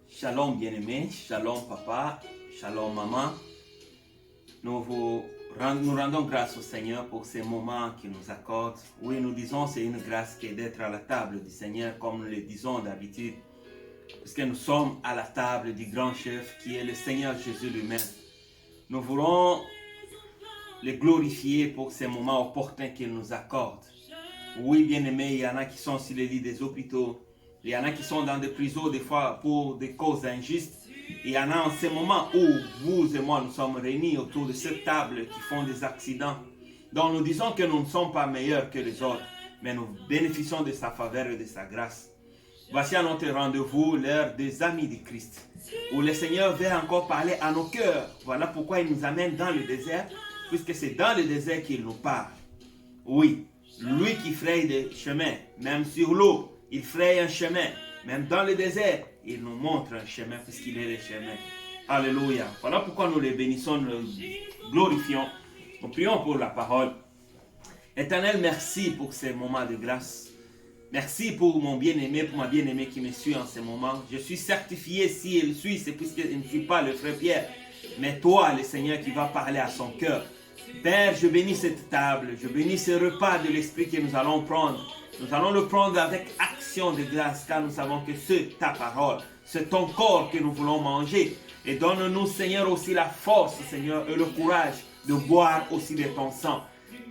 Shalom bien-aimés, shalom papa, shalom maman. Nous rendons grâce au Seigneur pour ces moments qu'il nous accorde. Oui, nous disons c'est une grâce qui est d'être à la table du Seigneur comme nous le disons d'habitude. Puisque nous sommes à la table du grand chef qui est le Seigneur Jésus lui-même. Nous voulons le glorifier pour ces moments opportuns qu'il nous accorde. Oui, bien-aimés, il y en a qui sont sur les lits des hôpitaux. Il y en a qui sont dans des prisons des fois pour des causes injustes. Il y en a en ces moments où vous et moi nous sommes réunis autour de cette table qui font des accidents. Donc nous disons que nous ne sommes pas meilleurs que les autres, mais nous bénéficions de sa faveur et de sa grâce. Voici à notre rendez-vous l'heure des amis de Christ, où le Seigneur veut encore parler à nos cœurs. Voilà pourquoi il nous amène dans le désert, puisque c'est dans le désert qu'il nous parle. Oui, lui qui fraye des chemins, même sur l'eau, il fraye un chemin. Même dans le désert, il nous montre un chemin puisqu'il est le chemin. Alléluia. Voilà pourquoi nous les bénissons, nous les glorifions. Nous prions pour la parole. Éternel, merci pour ces moments de grâce. Merci pour mon bien-aimé, pour ma bien-aimée qui me suit en ce moment. Je suis certifié si elle suit, c'est puisqu'il ne suit pas le frère Pierre. Mais toi, le Seigneur, qui va parler à son cœur. Père, je bénis cette table, je bénis ce repas de l'Esprit que nous allons prendre. Nous allons le prendre avec action de grâce, car nous savons que c'est ta parole, c'est ton corps que nous voulons manger. Et donne-nous, Seigneur, aussi la force, Seigneur, et le courage de boire aussi de ton sang.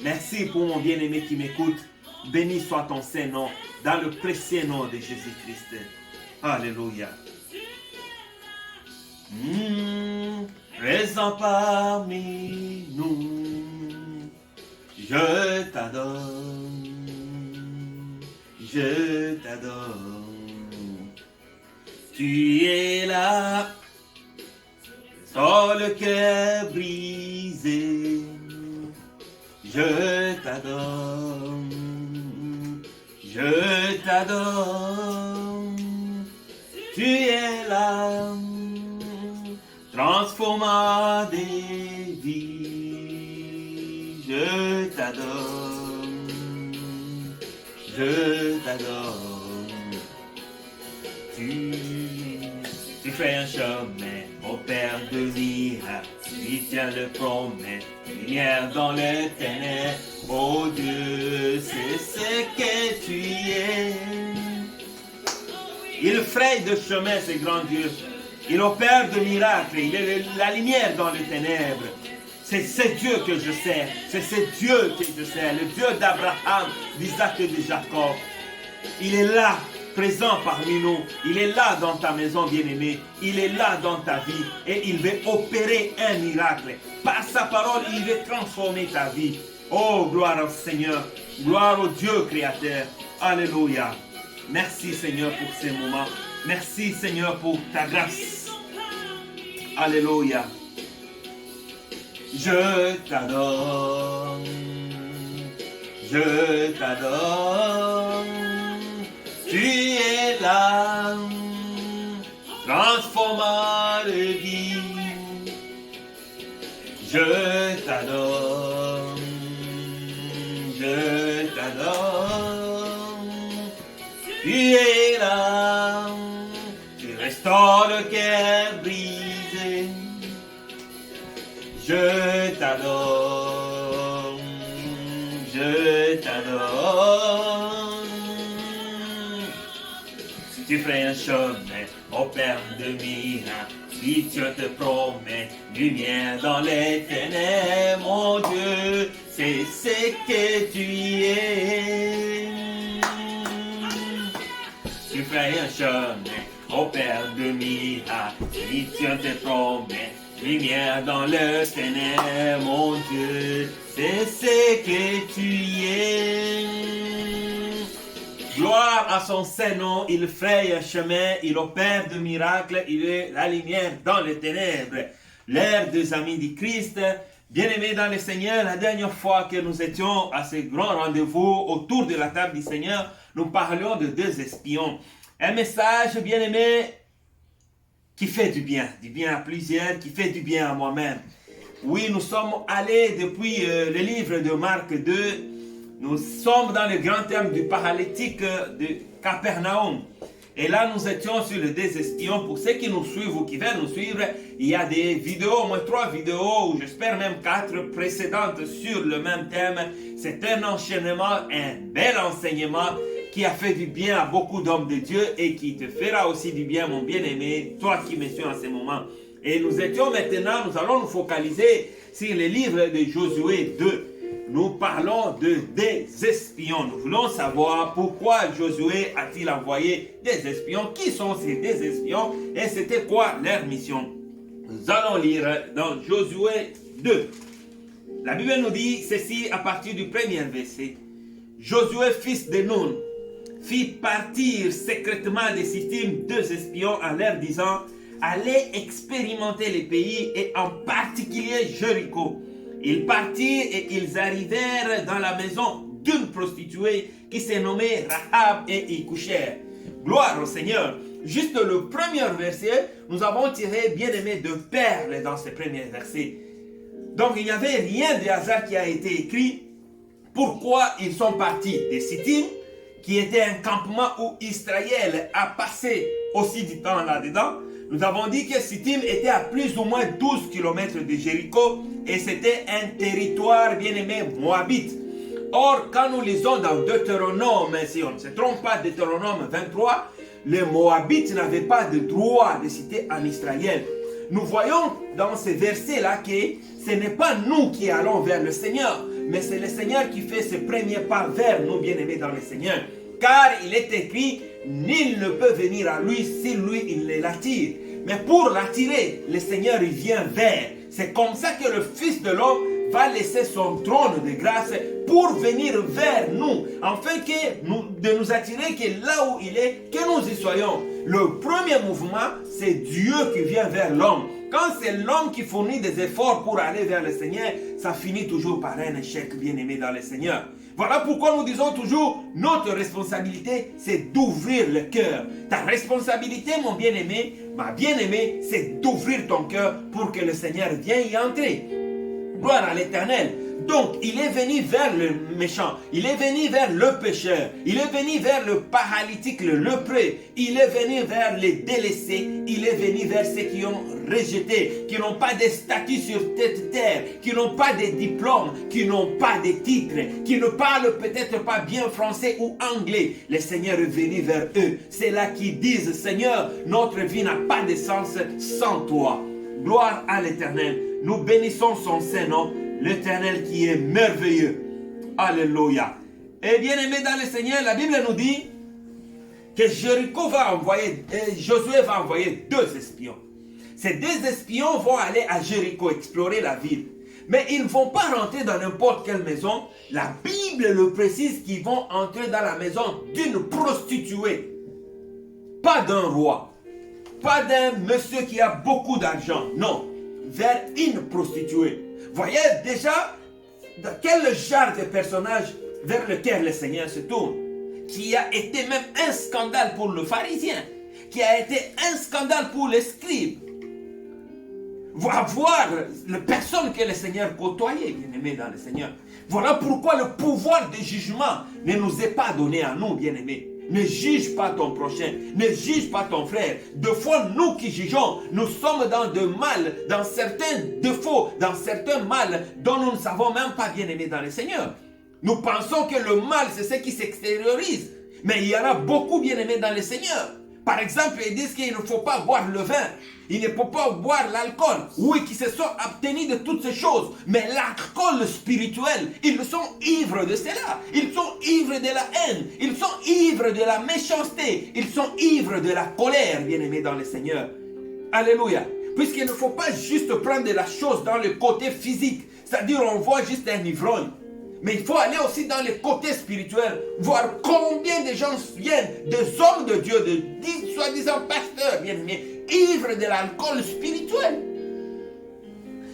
Merci pour mon bien-aimé qui m'écoute. Béni soit ton Saint-Nom, dans le précieux nom de Jésus-Christ. Alléluia. Présent parmi nous, je t'adore, je t'adore. Tu es là, sans le cœur brisé, je t'adore, je t'adore. Tu es là, transformant des vies, je t'adore, je t'adore. Tu fais un chemin au Père de miracles, tu tiens le promesse, lumière dans les ténèbres, oh Dieu, c'est ce que tu es. Il fraye de chemin, ce grand Dieu. Il opère de miracles, il est la lumière dans les ténèbres. C'est ce Dieu que je sers, c'est ce Dieu que je sers, le Dieu d'Abraham, d'Isaac et de Jacob. Il est là, présent parmi nous, il est là dans ta maison bien-aimée, il est là dans ta vie et il veut opérer un miracle. Par sa parole, il veut transformer ta vie. Oh, gloire au Seigneur, gloire au Dieu créateur. Alléluia. Merci Seigneur pour ces moments. Merci Seigneur pour ta grâce. Alléluia. Je t'adore. Je t'adore. Tu es là. Transformant les vies. Je t'adore. Je t'adore. Tu es là, tu restaures le cœur brisé. Je t'adore, je t'adore. Tu fais un chemin au Père de miracles, si Dieu te promet lumière dans les ténèbres, mon Dieu, c'est ce que tu es. Tu fais un chemin au Père de miracles, si Dieu te promet lumière dans le ténèbre, mon Dieu, c'est ce que tu es. Gloire à son Saint-Nom, il fraye un chemin, il opère de miracles, il est la lumière dans les ténèbres. L'ère des amis du Christ, bien-aimés dans le Seigneur, la dernière fois que nous étions à ce grand rendez-vous autour de la table du Seigneur, nous parlions de deux espions. Un message, bien-aimé, qui fait du bien à plusieurs, qui fait du bien à moi-même. Oui, nous sommes allés depuis le livre de Marc 2, nous sommes dans le grand thème du paralytique de Capernaum. Et là, nous étions sur les deux espions. Pour ceux qui nous suivent ou qui veulent nous suivre, il y a des vidéos, au moins 3 vidéos, ou j'espère même 4 précédentes sur le même thème. C'est un enchaînement, un bel enseignement qui a fait du bien à beaucoup d'hommes de Dieu et qui te fera aussi du bien, mon bien-aimé, toi qui me suis en ce moment. Et nous étions maintenant, nous allons nous focaliser sur le livre de Josué 2. Nous parlons des espions. Nous voulons savoir pourquoi Josué a-t-il envoyé des espions. Qui sont ces des espions et c'était quoi leur mission? Nous allons lire dans Josué 2. La Bible nous dit ceci à partir du premier verset. Josué, fils de Nun, fit partir secrètement de Sittim 2 espions en leur disant: allez expérimenter les pays et en particulier Jéricho. Ils partirent et ils arrivèrent dans la maison d'une prostituée qui s'est nommée Rahab et y couchèrent. Gloire au Seigneur. Juste le premier verset, nous avons tiré bien aimé de perles dans ce premier verset. Donc il n'y avait rien de hasard qui a été écrit. Pourquoi ils sont partis de Sittim, qui était un campement où Israël a passé aussi du temps là-dedans. Nous avons dit que Sittim était à plus ou moins 12 km de Jéricho et c'était un territoire bien aimé moabite. Or, quand nous lisons dans Deutéronome, si on ne se trompe pas, Deutéronome 23, les Moabites n'avaient pas de droit de cité en Israël. Nous voyons dans ces versets-là que ce n'est pas nous qui allons vers le Seigneur, mais c'est le Seigneur qui fait ses premiers pas vers nous, bien-aimés dans le Seigneur. Car il est écrit, nul ne peut venir à lui si lui il l'attire. Mais pour l'attirer, le Seigneur il vient vers. C'est comme ça que le Fils de l'homme va laisser son trône de grâce pour venir vers nous, afin de nous attirer que là où il est, que nous y soyons. Le premier mouvement, c'est Dieu qui vient vers l'homme. Quand c'est l'homme qui fournit des efforts pour aller vers le Seigneur, ça finit toujours par un échec, bien-aimé dans le Seigneur. Voilà pourquoi nous disons toujours, notre responsabilité, c'est d'ouvrir le cœur. Ta responsabilité, mon bien-aimé, ma bien-aimée, c'est d'ouvrir ton cœur pour que le Seigneur vienne y entrer. Gloire à l'Éternel. Donc, il est venu vers le méchant, il est venu vers le pécheur, il est venu vers le paralytique, le lépreux, il est venu vers les délaissés, il est venu vers ceux qui ont rejeté, qui n'ont pas de statut sur cette terre, qui n'ont pas de diplôme, qui n'ont pas de titre, qui ne parlent peut-être pas bien français ou anglais. Le Seigneur est venu vers eux. C'est là qu'ils disent, Seigneur, notre vie n'a pas de sens sans toi. Gloire à l'Éternel. Nous bénissons son Saint-Nom, l'Éternel qui est merveilleux. Alléluia. Et bien aimé dans le Seigneur, la Bible nous dit que Josué va envoyer 2 espions. Ces 2 espions vont aller à Jéricho explorer la ville. Mais ils ne vont pas rentrer dans n'importe quelle maison. La Bible le précise qu'ils vont entrer dans la maison d'une prostituée. Pas d'un roi. Pas d'un monsieur qui a beaucoup d'argent. Non. Vers une prostituée. Voyez déjà dans quel genre de personnage vers lequel le Seigneur se tourne. Qui a été même un scandale pour le pharisien. Qui a été un scandale pour les scribes. Voir la personne que le Seigneur côtoyait, bien-aimé dans le Seigneur. Voilà pourquoi le pouvoir de jugement ne nous est pas donné à nous, bien-aimés. Ne juge pas ton prochain, ne juge pas ton frère. Des fois, nous qui jugeons, nous sommes dans de mal, dans certains défauts, dans certains mal dont nous ne savons même pas, bien-aimés dans le Seigneur. Nous pensons que le mal, c'est ce qui s'extériorise. Mais il y en a beaucoup, bien-aimés dans le Seigneur. Par exemple, ils disent qu'il ne faut pas boire le vin. Il ne faut pas boire l'alcool. Oui, qui se sont abstenus de toutes ces choses. Mais l'alcool spirituel, ils sont ivres de cela. Ils sont ivres de la haine. Ils sont ivres de la méchanceté. Ils sont ivres de la colère, bien-aimés dans le Seigneur. Alléluia. Puisqu'il ne faut pas juste prendre la chose dans le côté physique. C'est-à-dire, on voit juste un ivrogne. Mais il faut aller aussi dans le côté spirituel, voir combien de gens viennent, des hommes de Dieu, de soi-disant pasteurs, bien-aimés, ivres de l'alcool spirituel.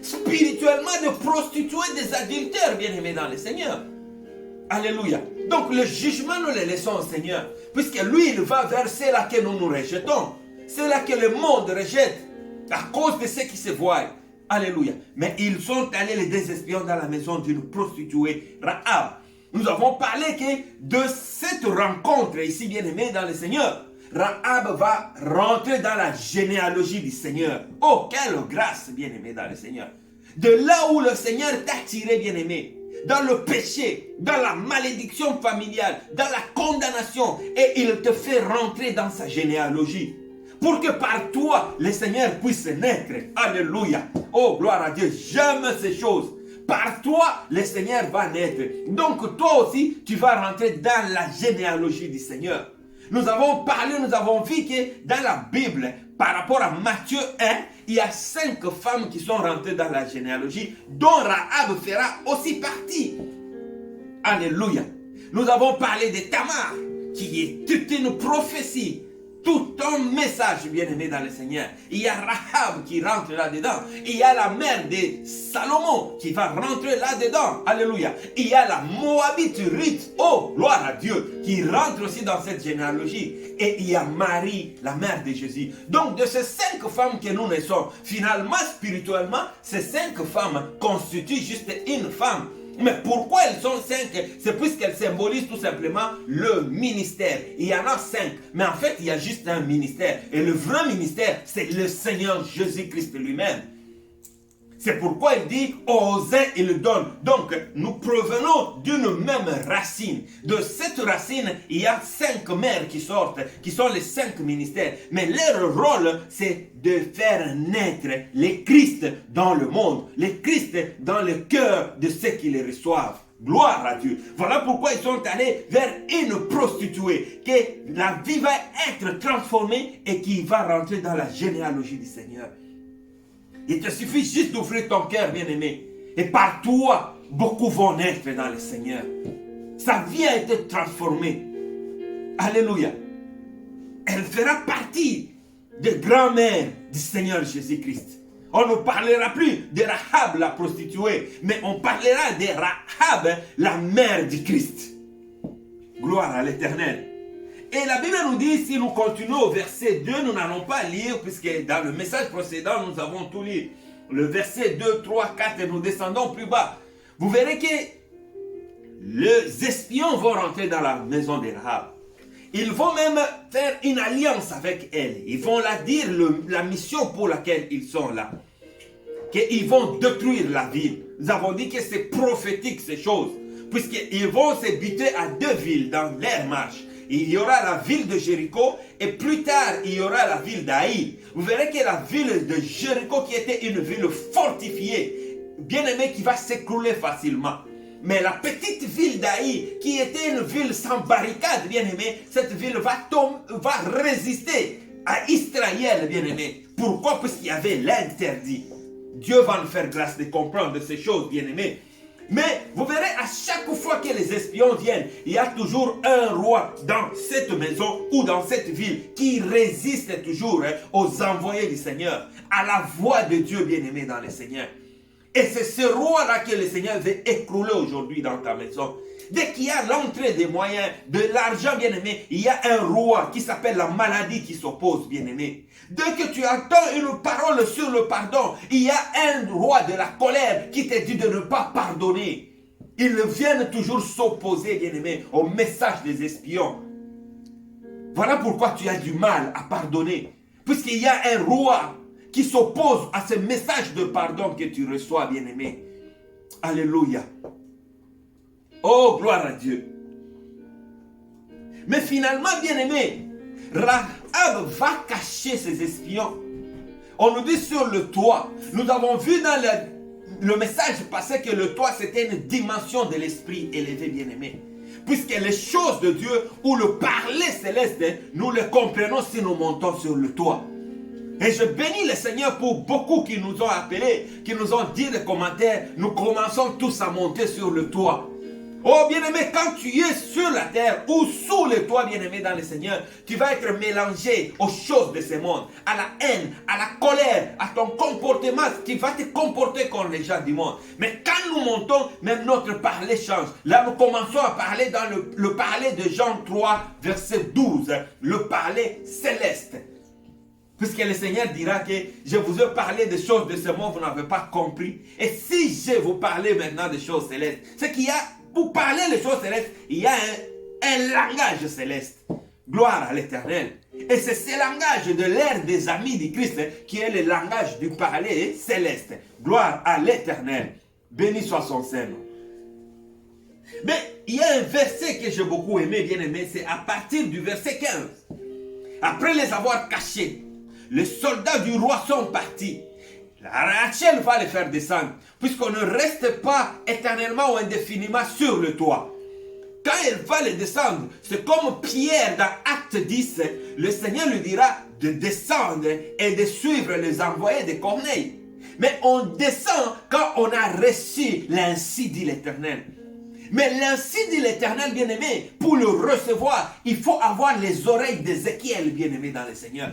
Spirituellement, de prostituées, des adultères, bien-aimés dans le Seigneur. Alléluia. Donc le jugement, nous le laissons au Seigneur, puisque lui, il va vers ceux-là que nous nous rejetons. C'est là que le monde rejette, à cause de ceux qui se voient. Alléluia. Mais ils sont allés les 2 espions dans la maison d'une prostituée, Rahab. Nous avons parlé que de cette rencontre ici, bien-aimés dans le Seigneur, Rahab va rentrer dans la généalogie du Seigneur. Oh, quelle grâce, bien-aimé dans le Seigneur. De là où le Seigneur t'a tiré, bien-aimé, dans le péché, dans la malédiction familiale, dans la condamnation, et il te fait rentrer dans sa généalogie. Pour que par toi, le Seigneur puisse naître. Alléluia. Oh, gloire à Dieu. J'aime ces choses. Par toi, le Seigneur va naître. Donc toi aussi, tu vas rentrer dans la généalogie du Seigneur. Nous avons parlé, nous avons vu que dans la Bible, par rapport à Matthieu 1, il y a 5 femmes qui sont rentrées dans la généalogie, dont Rahab fera aussi partie. Alléluia. Nous avons parlé de Tamar, qui est toute une prophétie, tout un message bien-aimé dans le Seigneur. Il y a Rahab qui rentre là-dedans. Il y a la mère de Salomon qui va rentrer là-dedans. Alléluia. Il y a la Moabite Ruth, oh, gloire à Dieu, qui rentre aussi dans cette généalogie. Et il y a Marie, la mère de Jésus. Donc de ces 5 femmes que nous naissons, finalement, spirituellement, ces 5 femmes constituent juste une femme. Mais pourquoi elles sont 5? C'est puisqu'elles symbolisent tout simplement le ministère. Il y en a 5, mais en fait il y a juste un ministère. Et le vrai ministère, c'est le Seigneur Jésus-Christ lui-même. C'est pourquoi il dit, aux uns il le donne. Donc, nous provenons d'une même racine. De cette racine, il y a 5 mères qui sortent, qui sont les 5 ministères. Mais leur rôle, c'est de faire naître les Christ dans le monde, les Christ dans le cœur de ceux qui les reçoivent. Gloire à Dieu. Voilà pourquoi ils sont allés vers une prostituée, que la vie va être transformée et qui va rentrer dans la généalogie du Seigneur. Il te suffit juste d'ouvrir ton cœur, bien-aimé. Et par toi, beaucoup vont naître dans le Seigneur. Sa vie a été transformée. Alléluia. Elle fera partie des grand-mères du Seigneur Jésus-Christ. On ne parlera plus de Rahab, la prostituée, mais on parlera de Rahab, la mère du Christ. Gloire à l'Éternel. Et la Bible nous dit, si nous continuons au verset 2, nous n'allons pas lire, puisque dans le message précédent, nous avons tout lu. Le verset 2, 3, 4, et nous descendons plus bas. Vous verrez que les espions vont rentrer dans la maison de Rahab. Ils vont même faire une alliance avec elle. Ils vont la dire la mission pour laquelle ils sont là. Qu'ils vont détruire la ville. Nous avons dit que c'est prophétique ces choses. Puisqu'ils vont se buter à 2 villes dans leur marche. Il y aura la ville de Jéricho et plus tard il y aura la ville d'Aï. Vous verrez que la ville de Jéricho qui était une ville fortifiée, bien aimée, qui va s'écrouler facilement. Mais la petite ville d'Aï qui était une ville sans barricade, bien aimée, cette ville va résister à Israël, bien aimé. Pourquoi? Puisqu'il y avait l'interdit. Dieu va nous faire grâce de comprendre ces choses, bien aimés. Mais vous verrez, à chaque fois que les espions viennent, il y a toujours un roi dans cette maison ou dans cette ville qui résiste toujours aux envoyés du Seigneur, à la voix de Dieu bien-aimé dans le Seigneur. Et c'est ce roi-là que le Seigneur veut écrouler aujourd'hui dans ta maison. Dès qu'il y a l'entrée des moyens, de l'argent, bien-aimé, il y a un roi qui s'appelle la maladie qui s'oppose, bien-aimé. Dès que tu entends une parole sur le pardon, il y a un roi de la colère qui te dit de ne pas pardonner. Ils viennent toujours s'opposer, bien-aimé, au message des espions. Voilà pourquoi tu as du mal à pardonner. Puisqu'il y a un roi qui s'oppose à ce message de pardon que tu reçois, bien-aimé. Alléluia. Oh, gloire à Dieu. Mais finalement, bien-aimé, Rahab va cacher ses espions. On nous dit sur le toit. Nous avons vu dans le message passé que le toit, c'était une dimension de l'esprit élevé, bien-aimé. Puisque les choses de Dieu ou le parler céleste, nous les comprenons si nous montons sur le toit. Et je bénis le Seigneur pour beaucoup qui nous ont appelés, qui nous ont dit des commentaires. Nous commençons tous à monter sur le toit. Oh bien-aimé, quand tu es sur la terre ou sous le toit, bien-aimé dans le Seigneur, tu vas être mélangé aux choses de ce monde, à la haine, à la colère, à ton comportement, tu vas te comporter comme les gens du monde. Mais quand nous montons, même notre parler change. Là, nous commençons à parler dans le parler de Jean 3, verset 12, le parler céleste. Puisque le Seigneur dira que je vous ai parlé des choses de ce monde, vous n'avez pas compris. Et si je vous parlais maintenant des choses célestes, c'est qu'il y a, pour parler des choses célestes, il y a un langage céleste. Gloire à l'Éternel. Et c'est ce langage de l'ère des amis du Christ qui est le langage du parler céleste. Gloire à l'Éternel. Béni soit son Seigneur. Mais il y a un verset que j'ai beaucoup aimé, bien aimé, c'est à partir du verset 15. Après les avoir cachés, les soldats du roi sont partis. Rachel va les faire descendre, puisqu'on ne reste pas éternellement ou indéfiniment sur le toit. Quand elle va les descendre, c'est comme Pierre dans Acte 10, le Seigneur lui dira de descendre et de suivre les envoyés de Corneille. Mais on descend quand on a reçu l'ainsi dit l'Éternel. Mais l'ainsi dit l'Éternel, bien-aimé, pour le recevoir, il faut avoir les oreilles d'Ézéchiel, bien-aimé dans le Seigneur.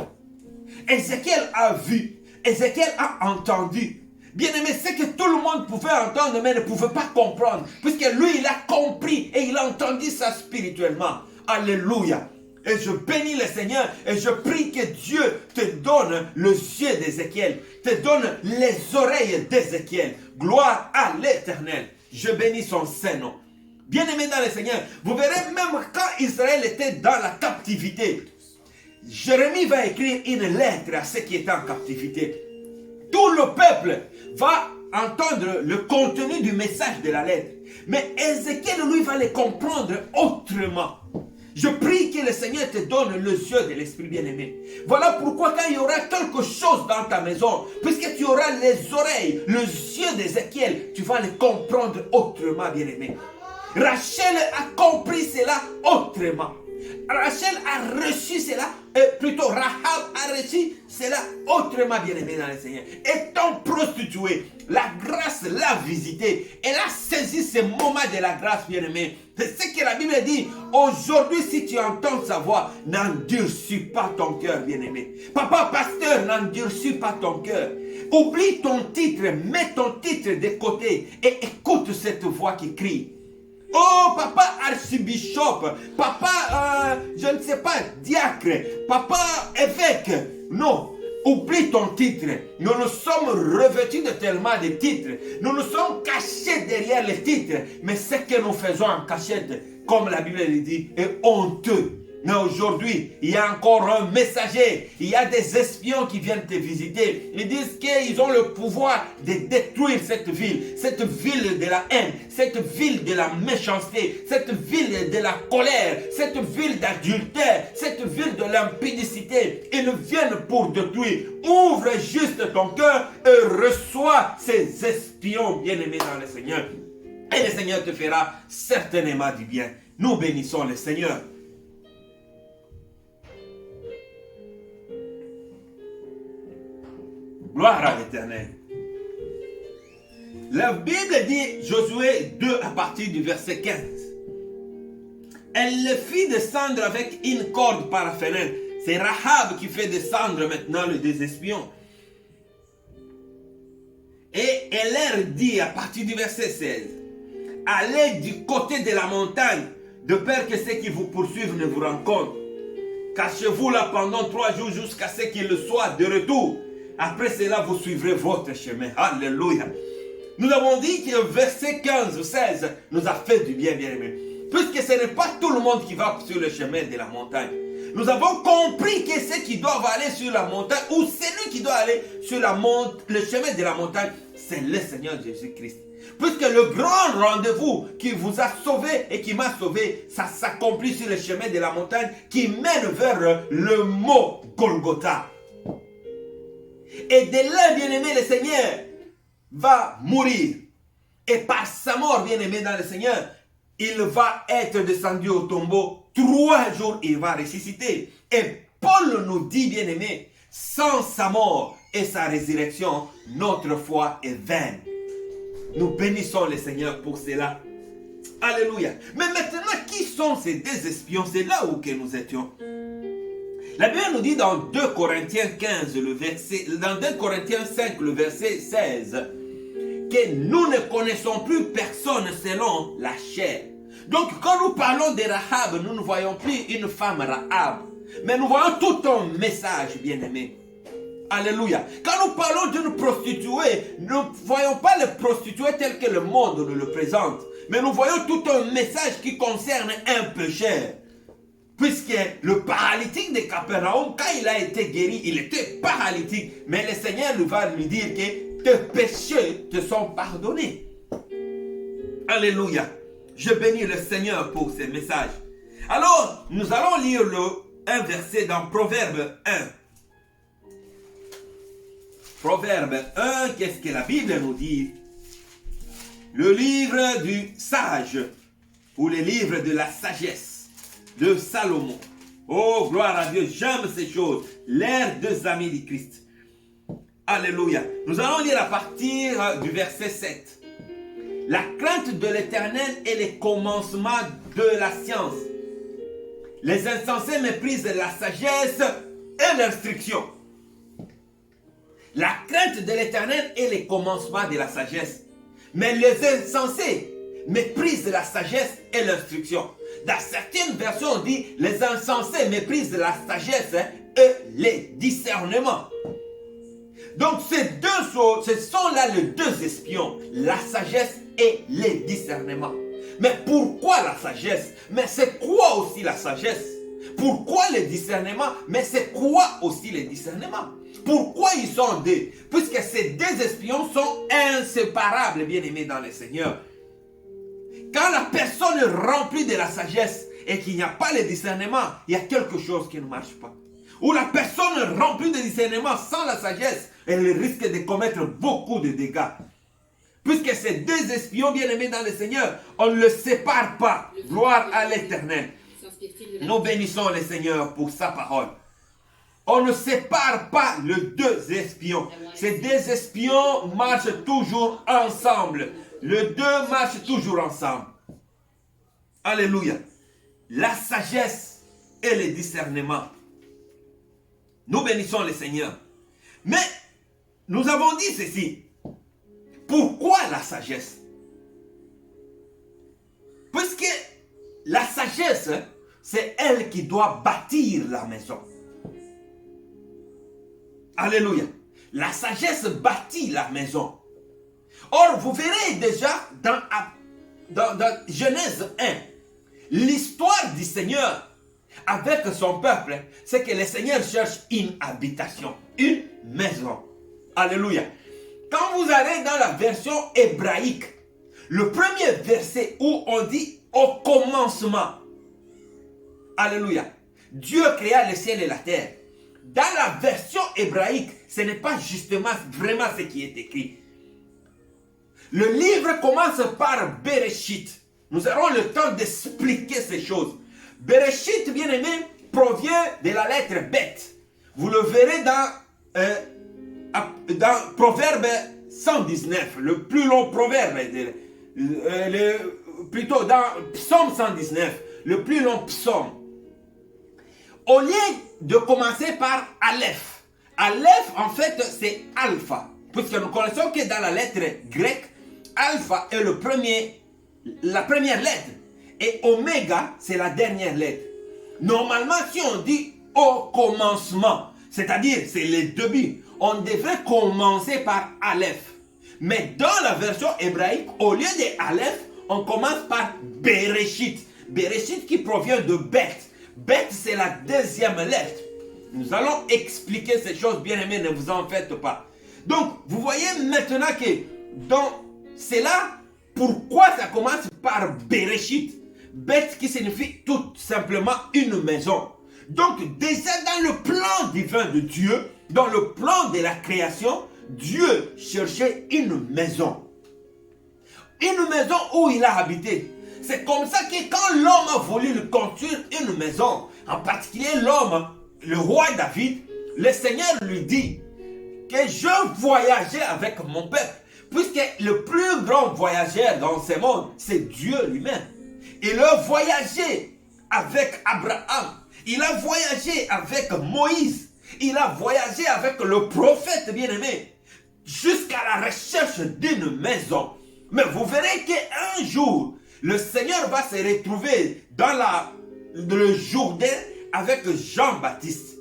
Ézéchiel a vu, Ézéchiel a entendu. Bien-aimé, c'est que tout le monde pouvait entendre, mais ne pouvait pas comprendre. Puisque lui, il a compris et il a entendu ça spirituellement. Alléluia. Et je bénis le Seigneur et je prie que Dieu te donne le yeux d'Ézéchiel, te donne les oreilles d'Ézéchiel. Gloire à l'Éternel. Je bénis son Saint-Nom. Bien-aimé dans le Seigneur, vous verrez même quand Israël était dans la captivité, Jérémie va écrire une lettre à ceux qui étaient en captivité. Tout le peuple va entendre le contenu du message de la lettre. Mais Ézéchiel, lui, va les comprendre autrement. Je prie que le Seigneur te donne le yeux de l'Esprit bien-aimé. Voilà pourquoi quand il y aura quelque chose dans ta maison, puisque tu auras les oreilles, le yeux d'Ézéchiel, tu vas les comprendre autrement, bien-aimé. Rachel a compris cela autrement. Rachel a reçu cela, plutôt Rahab a reçu cela autrement, bien-aimé dans le Seigneur. Étant prostituée, la grâce l'a visité. Elle a saisi ce moment de la grâce, bien-aimé. C'est ce que la Bible dit. Aujourd'hui, si tu entends sa voix, n'endurcis pas ton cœur, bien-aimé. Papa pasteur, n'endurcis pas ton cœur. Oublie ton titre, mets ton titre de côté et écoute cette voix qui crie. Oh, papa archibishop, papa, je ne sais pas, diacre, papa évêque. Non, oublie ton titre. Nous nous sommes revêtus de tellement de titres. Nous nous sommes cachés derrière les titres. Mais ce que nous faisons en cachette, comme la Bible le dit, est honteux. Mais aujourd'hui, il y a encore un messager. Il y a des espions qui viennent te visiter. Ils disent qu'ils ont le pouvoir de détruire cette ville de la haine, cette ville de la méchanceté, cette ville de la colère, cette ville d'adultère, cette ville de l'impudicité. Ils viennent pour détruire. Ouvre juste ton cœur et reçois ces espions bien-aimés dans le Seigneur. Et le Seigneur te fera certainement du bien. Nous bénissons le Seigneur. Gloire à l'Éternel. La Bible dit, Josué 2 à partir du verset 15. Elle le fit descendre avec une corde par la fenêtre. C'est Rahab qui fait descendre maintenant les deux espions. Et elle leur dit à partir du verset 16. Allez du côté de la montagne, de peur que ceux qui vous poursuivent ne vous rencontrent. Cachez-vous là pendant 3 jours jusqu'à ce qu'il soit de retour. Après cela, vous suivrez votre chemin. Alléluia. Nous avons dit que le verset 15 ou 16 nous a fait du bien, bien-aimé. Puisque ce n'est pas tout le monde qui va sur le chemin de la montagne. Nous avons compris que ceux qui doivent aller sur la montagne, ou celui qui doit aller sur le chemin de la montagne, c'est le Seigneur Jésus-Christ. Puisque le grand rendez-vous qui vous a sauvé et qui m'a sauvé, ça s'accomplit sur le chemin de la montagne qui mène vers le mot Golgotha. Et de là, bien-aimé, le Seigneur va mourir. Et par sa mort, bien-aimé dans le Seigneur, il va être descendu au tombeau. 3 jours, il va ressusciter. Et Paul nous dit, bien-aimé, sans sa mort et sa résurrection, notre foi est vaine. Nous bénissons le Seigneur pour cela. Alléluia. Mais maintenant, qui sont ces deux espions? C'est là où que nous étions. La Bible nous dit dans 2 Corinthiens 15, dans 2 Corinthiens 5, le verset 16, que nous ne connaissons plus personne selon la chair. Donc quand nous parlons de Rahab, nous ne voyons plus une femme Rahab, mais nous voyons tout un message, bien-aimé. Alléluia. Quand nous parlons d'une prostituée, nous ne voyons pas les prostituées telles que le monde nous le présente, mais nous voyons tout un message qui concerne un pécheur. Puisque le paralytique de Capernaum, quand il a été guéri, il était paralytique. Mais le Seigneur va lui dire que tes péchés te sont pardonnés. Alléluia. Je bénis le Seigneur pour ces messages. Alors, nous allons lire un verset dans Proverbe 1. Proverbe 1, qu'est-ce que la Bible nous dit? Le livre du sage, ou le livre de la sagesse de Salomon. Oh, gloire à Dieu, j'aime ces choses. L'air deux amis du Christ. Alléluia. Nous allons lire à partir du verset 7. La crainte de l'Éternel est le commencement de la science. Les insensés méprisent la sagesse et l'instruction. La crainte de l'Éternel est le commencement de la sagesse. Mais les insensés méprisent la sagesse et l'instruction. Dans certaines versions, on dit les insensés méprisent la sagesse et les discernements. Donc ces deux choses, ce sont là les deux espions, la sagesse et les discernements. Mais pourquoi la sagesse? Mais c'est quoi aussi la sagesse? Pourquoi les discernements? Mais c'est quoi aussi les discernements? Pourquoi ils sont deux? Puisque ces deux espions sont inséparables, bien-aimés dans le Seigneur. Quand la personne est remplie de la sagesse et qu'il n'y a pas le discernement, il y a quelque chose qui ne marche pas. Ou la personne est remplie de discernement sans la sagesse, elle risque de commettre beaucoup de dégâts. Puisque ces deux espions bien-aimés dans le Seigneur, on ne le sépare pas. Gloire à l'Éternel. Nous bénissons le Seigneur pour sa parole. On ne sépare pas les deux espions. Ces deux espions marchent toujours ensemble. Les deux marchent toujours ensemble. Alléluia. La sagesse et le discernement. Nous bénissons le Seigneur. Mais nous avons dit ceci. Pourquoi la sagesse? Puisque la sagesse, c'est elle qui doit bâtir la maison. Alléluia. La sagesse bâtit la maison. Or, vous verrez déjà dans Genèse 1, l'histoire du Seigneur avec son peuple, c'est que le Seigneur cherche une habitation, une maison. Alléluia. Quand vous allez dans la version hébraïque, le premier verset où on dit au commencement, alléluia, Dieu créa le ciel et la terre. Dans la version hébraïque, ce n'est pas justement vraiment ce qui est écrit. Le livre commence par Bereshit. Nous aurons le temps d'expliquer ces choses. Bereshit, bien aimé, provient de la lettre Bet. Vous le verrez dans Proverbe 119, le plus long proverbe, plutôt dans Psaume 119, le plus long psaume. Au lieu de commencer par Aleph, Aleph en fait c'est Alpha, puisque nous connaissons que dans la lettre grecque, Alpha est la première lettre, et Oméga c'est la dernière lettre. Normalement, si on dit au commencement, c'est-à-dire c'est le début, on devrait commencer par Aleph. Mais dans la version hébraïque, au lieu de Aleph, on commence par Bereshit. Bereshit qui provient de Bet. Bet, c'est la deuxième lettre. Nous allons expliquer ces choses, bien aimés, ne vous en faites pas. Donc, vous voyez maintenant que c'est là pourquoi ça commence par Bereshit. Bet qui signifie tout simplement une maison. Donc, déjà dans le plan divin de Dieu, dans le plan de la création, Dieu cherchait une maison. Une maison où il a habité. C'est comme ça que quand l'homme a voulu lui construire une maison, en particulier l'homme, le roi David, le Seigneur lui dit que je voyageais avec mon peuple, puisque le plus grand voyageur dans ce monde, c'est Dieu lui-même. Il a voyagé avec Abraham, il a voyagé avec Moïse, il a voyagé avec le prophète bien-aimé, jusqu'à la recherche d'une maison. Mais vous verrez qu'un jour, le Seigneur va se retrouver dans le Jourdain avec Jean-Baptiste.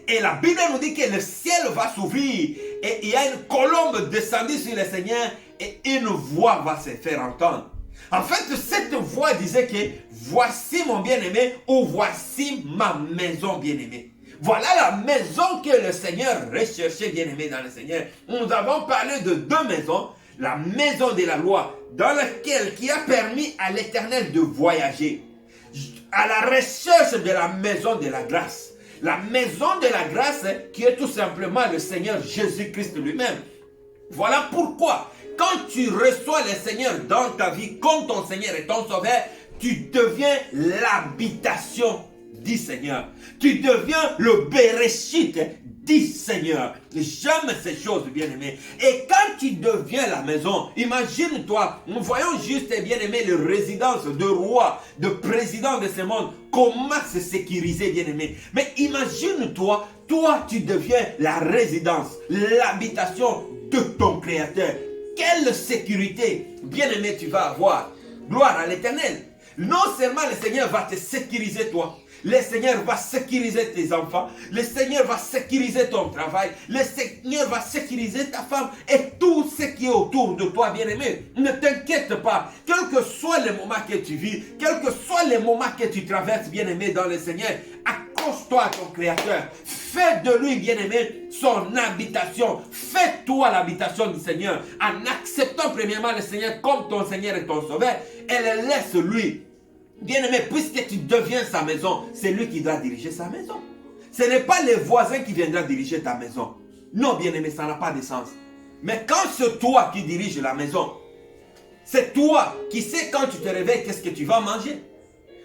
Et la Bible nous dit que le ciel va s'ouvrir et il y a une colombe descendue sur le Seigneur et une voix va se faire entendre. En fait, cette voix disait que voici mon bien-aimé ou voici ma maison bien-aimée. Voilà la maison que le Seigneur recherchait, bien-aimé dans le Seigneur. Nous avons parlé de deux maisons. La maison de la loi, dans laquelle qui a permis à l'Éternel de voyager à la recherche de la maison de la grâce. La maison de la grâce qui est tout simplement le Seigneur Jésus-Christ lui-même. Voilà pourquoi, quand tu reçois le Seigneur dans ta vie comme ton Seigneur et ton Sauveur, tu deviens l'habitation du Seigneur. Tu deviens le Béréchit du Seigneur. J'aime ces choses, bien-aimés. Et quand tu deviens la maison, imagine-toi, nous voyons juste, bien-aimé, les résidences de rois, de présidents de ce monde, comment se sécuriser, bien-aimé. Mais imagine-toi, toi, tu deviens la résidence, l'habitation de ton Créateur. Quelle sécurité, bien-aimé, tu vas avoir. Gloire à l'Éternel. Non seulement le Seigneur va te sécuriser toi, le Seigneur va sécuriser tes enfants, le Seigneur va sécuriser ton travail, le Seigneur va sécuriser ta femme et tout ce qui est autour de toi, bien-aimé. Ne t'inquiète pas, quel que soit le moment que tu vis, quel que soit le moment que tu traverses, bien-aimé, dans le Seigneur, accroche-toi à ton Créateur. Fais de lui, bien-aimé, son habitation. Fais-toi l'habitation du Seigneur en acceptant premièrement le Seigneur comme ton Seigneur et ton Sauveur et le laisse lui. Bien-aimé, puisque tu deviens sa maison, c'est lui qui doit diriger sa maison. Ce n'est pas les voisins qui viendront diriger ta maison. Non, bien-aimé, ça n'a pas de sens. Mais quand c'est toi qui diriges la maison, c'est toi qui sais quand tu te réveilles qu'est-ce que tu vas manger.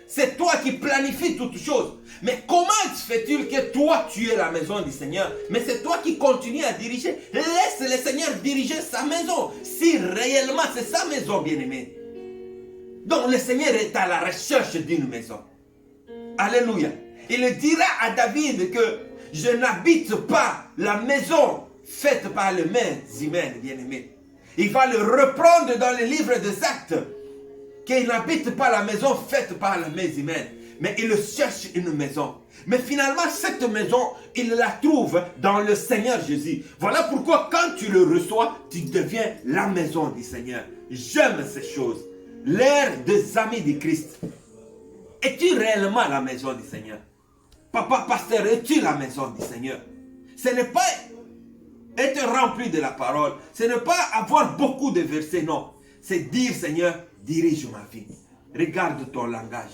C'est toi qui planifies toutes choses. Mais comment fait-il que toi tu es la maison du Seigneur, mais c'est toi qui continues à diriger? Laisse le Seigneur diriger sa maison. Si réellement c'est sa maison, bien-aimé. Donc le Seigneur est à la recherche d'une maison. Alléluia. Il dira à David que je n'habite pas la maison faite par les mains humaines, bien-aimé. Il va le reprendre dans le livre des Actes, qu'il n'habite pas la maison faite par les mains humaines, mais il cherche une maison. Mais finalement, cette maison, il la trouve dans le Seigneur Jésus. Voilà pourquoi quand tu le reçois, tu deviens la maison du Seigneur. J'aime ces choses. L'ère des amis du Christ. Es-tu réellement la maison du Seigneur? Papa pasteur, es-tu la maison du Seigneur? Ce n'est pas être rempli de la parole. Ce n'est pas avoir beaucoup de versets, non. C'est dire, Seigneur, dirige ma vie. Regarde ton langage.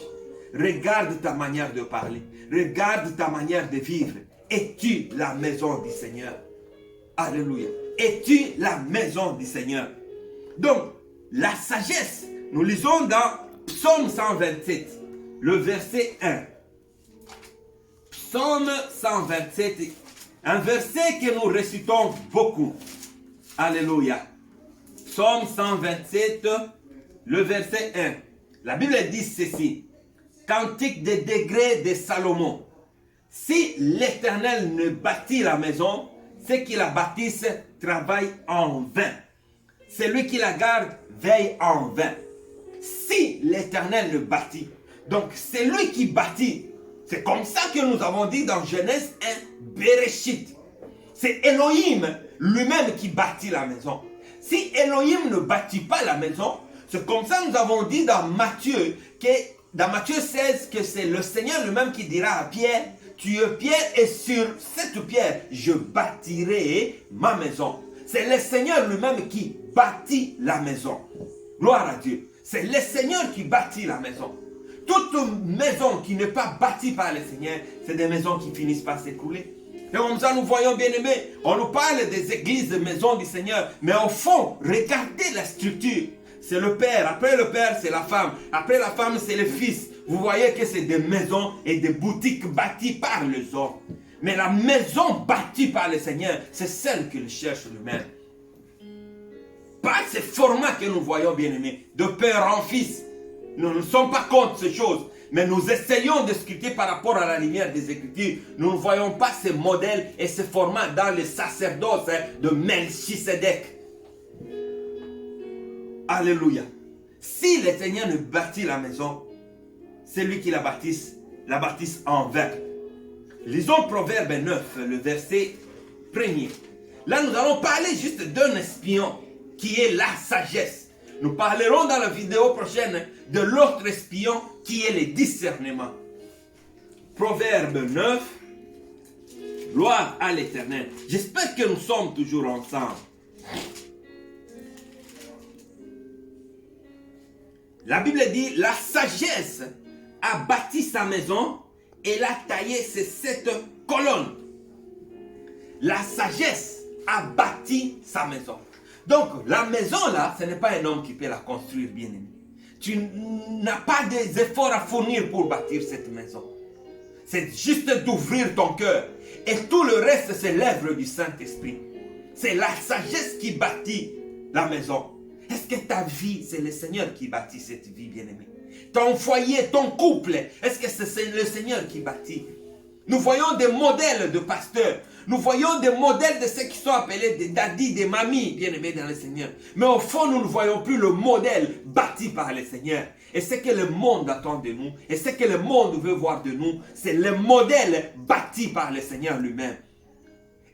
Regarde ta manière de parler. Regarde ta manière de vivre. Es-tu la maison du Seigneur? Alléluia. Es-tu la maison du Seigneur? Donc, la sagesse, nous lisons dans Psaume 127, le verset 1. Psaume 127, un verset que nous récitons beaucoup. Alléluia. Psaume 127, le verset 1. La Bible dit ceci. Cantique des degrés de Salomon. Si l'Éternel ne bâtit la maison, ceux qui la bâtissent travaillent en vain. Celui qui la garde veille en vain. Si l'Éternel le bâtit, donc c'est lui qui bâtit. C'est comme ça que nous avons dit dans Genèse 1, Béréchit. C'est Elohim lui-même qui bâtit la maison. Si Elohim ne bâtit pas la maison, c'est comme ça que nous avons dit dans Matthieu, dans Matthieu 16, que c'est le Seigneur lui-même qui dira à Pierre, tu es Pierre et sur cette pierre, je bâtirai ma maison. C'est le Seigneur lui-même qui bâtit la maison. Gloire à Dieu. C'est le Seigneur qui bâtit la maison. Toute maison qui n'est pas bâtie par le Seigneur, c'est des maisons qui finissent par s'écrouler. Et comme ça, nous voyons, bien aimés, on nous parle des églises, des maisons du Seigneur. Mais au fond, regardez la structure. C'est le père. Après le père, c'est la femme. Après la femme, c'est le fils. Vous voyez que c'est des maisons et des boutiques bâties par les hommes. Mais la maison bâtie par le Seigneur, c'est celle qu'il cherche lui-même. Pas ce format que nous voyons, bien aimés, de père en fils. Nous ne sommes pas contre ces choses. Mais nous essayons de scruter par rapport à la lumière des Écritures. Nous ne voyons pas ces modèles et ces formats dans le sacerdoce de Melchisedec. Alléluia. Si le Seigneur ne bâtit la maison, c'est lui qui la bâtisse en vain. Lisons Proverbe 9, le verset 1er. Là, nous allons parler juste d'un espion qui est la sagesse. Nous parlerons dans la vidéo prochaine de l'autre espion qui est le discernement. Proverbe 9. Gloire à l'Éternel. J'espère que nous sommes toujours ensemble. La Bible dit, la sagesse a bâti sa maison et l'a taillé ses 7 colonnes. La sagesse a bâti sa maison. Donc, la maison là, ce n'est pas un homme qui peut la construire, bien aimé. Tu n'as pas des efforts à fournir pour bâtir cette maison. C'est juste d'ouvrir ton cœur. Et tout le reste, c'est l'œuvre du Saint-Esprit. C'est la sagesse qui bâtit la maison. Est-ce que ta vie, c'est le Seigneur qui bâtit cette vie, bien-aimé? Ton foyer, ton couple, est-ce que c'est le Seigneur qui bâtit? Nous voyons des modèles de pasteurs. Nous voyons des modèles de ceux qui sont appelés des daddies, des mamies, bien-aimés dans le Seigneur. Mais au fond, nous ne voyons plus le modèle bâti par le Seigneur. Et ce que le monde attend de nous, et ce que le monde veut voir de nous, c'est le modèle bâti par le Seigneur lui-même.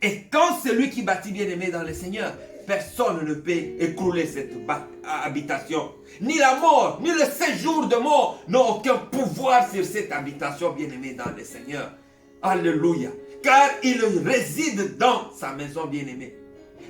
Et quand celui qui bâtit, bien-aimé dans le Seigneur, personne ne peut écrouler cette habitation. Ni la mort, ni le séjour de mort n'ont aucun pouvoir sur cette habitation, bien-aimé dans le Seigneur. Alléluia. Car il réside dans sa maison, bien-aimé.